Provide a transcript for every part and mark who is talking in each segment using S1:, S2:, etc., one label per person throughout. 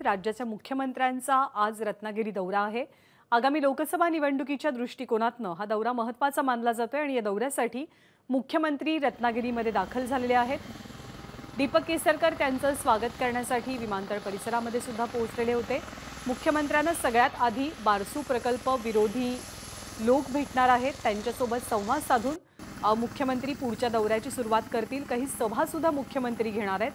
S1: राज्याच्या मुख्यमंत्र्यांचा आज रत्नागिरी दौरा आहे। आगामी लोकसभा निवडणुकीच्या दृष्टिकोनातून हा दौरा महत्त्वाचा मानला जातोय आणि या दौऱ्यासाठी मुख्यमंत्री रत्नागिरीमध्ये दाखल झालेले आहेत। दीपक केसरकर त्यांचं स्वागत करण्यासाठी विमानतळ परिसरामध्ये सुद्धा पोहोचलेले होते। मुख्यमंत्र्यांना सगळ्यात आधी बारसू प्रकल्प विरोधी लोक भेटणार आहेत, त्यांच्यासोबत संवाद साधून मुख्यमंत्री पुढच्या दौऱ्याची सुरुवात करतील। काही सभा सुद्धा मुख्यमंत्री घेणार आहेत।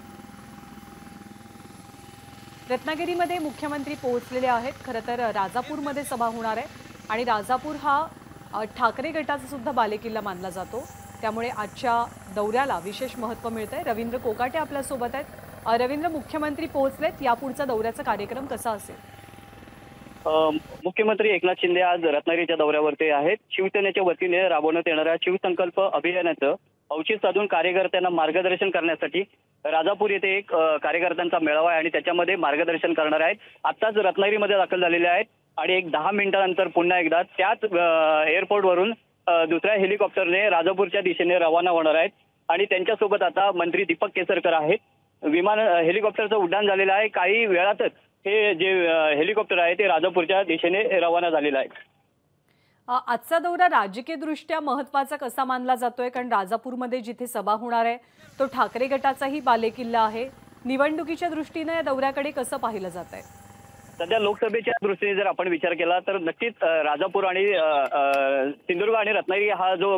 S1: रत्नागिरीमध्ये मुख्यमंत्री पोहोचलेले आहेत। खरं तर राजापूरमध्ये सभा होणार आहे आणि राजापूर हा ठाकरे गटाचा सुद्धा बालेकिल्ला मानला जातो, त्यामुळे आजच्या दौऱ्याला विशेष महत्त्व मिळतंय। रवींद्र कोकाटे आपल्या सोबत आहेत। रवींद्र, मुख्यमंत्री पोहोचलेत, यापुढचा दौऱ्याचा कार्यक्रम कसा असेल?
S2: मुख्यमंत्री एकनाथ शिंदे आज रत्नागिरीच्या दौऱ्यावरती आहेत। शिवसेनेच्या वतीने राबवण्यात येणाऱ्या शिवसंकल्प अभियानाचं औचित्य साधून कार्यकर्त्यांना मार्गदर्शन करण्यासाठी राजापूर येथे एक कार्यकर्त्यांचा मेळावा आहे आणि त्याच्यामध्ये मार्गदर्शन करणार आहेत। आत्ताच रत्नागिरीमध्ये दाखल झालेले आहेत आणि एक 10 मिनिटांनंतर पुन्हा एकदा त्याच एअरपोर्टवरून दुसऱ्या हेलिकॉप्टरने राजापूरच्या दिशेने रवाना होणार आहेत आणि त्यांच्यासोबत आता मंत्री दीपक केसरकर आहेत। हेलिकॉप्टरचं उड्डाण झालेलं आहे। काही वेळातच हे जे हेलिकॉप्टर आहे ते राजापूरच्या दिशेने रवाना झालेलं आहे।
S1: आजचा दौरा राजकीय दृष्ट्या महत्त्वाचा कसा मानला जातोय? कारण राजापूरमध्ये जिथे सभा होणार आहे तो ठाकरे गटाचाही बालेकिल्ला आहे। निवडणुकीच्या दृष्टीने या दौऱ्याकडे कसं पाहिलं जात आहे?
S2: सध्या लोकसभेच्या दृष्टीने जर आपण विचार केला तर नक्कीच राजापूर आणि सिंधुदुर्ग आणि रत्नागिरी हा जो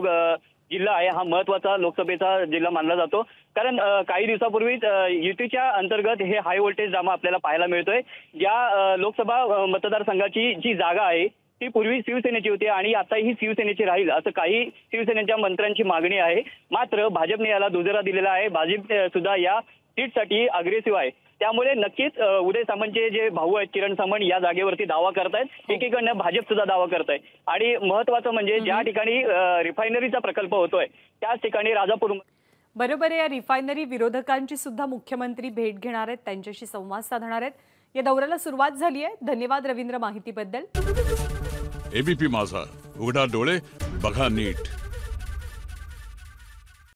S2: जिल्हा आहे हा महत्त्वाचा लोकसभेचा जिल्हा मानला जातो। कारण काही दिवसापूर्वीच युतीच्या अंतर्गत हे हाय व्होल्टेज ड्रामा आपल्याला पाहायला मिळतोय। या लोकसभा मतदारसंघाची जी जागा आहे ती पूर्वी शिवसेनेची होती आणि आता ही शिवसेनेची राहील असं काही शिवसेनेच्या मंत्र्यांची मागणी आहे। मात्र भाजपने याला दुजोरा दिलेला आहे। भाजप सुद्धा या सीटसाठी अग्रेसिव्ह आहे, त्यामुळे नक्कीच उदय सामंतचे जे भाऊ आहेत किरण सामंत या जागेवरती दावा करतायत। एकीकडनं भाजप सुद्धा दावा करताय आणि महत्त्वाचं म्हणजे ज्या ठिकाणी रिफायनरीचा प्रकल्प होतोय त्याच ठिकाणी राजापूर।
S1: बरोबर आहे, या रिफायनरी विरोधकांची सुद्धा मुख्यमंत्री भेट घेणार आहेत, त्यांच्याशी संवाद साधणार आहेत। या दौऱ्याला सुरुवात झाली आहे। धन्यवाद रवींद्र माहितीबद्दल।
S3: एबीपी माझा, उघडा डोळे बघा नीट।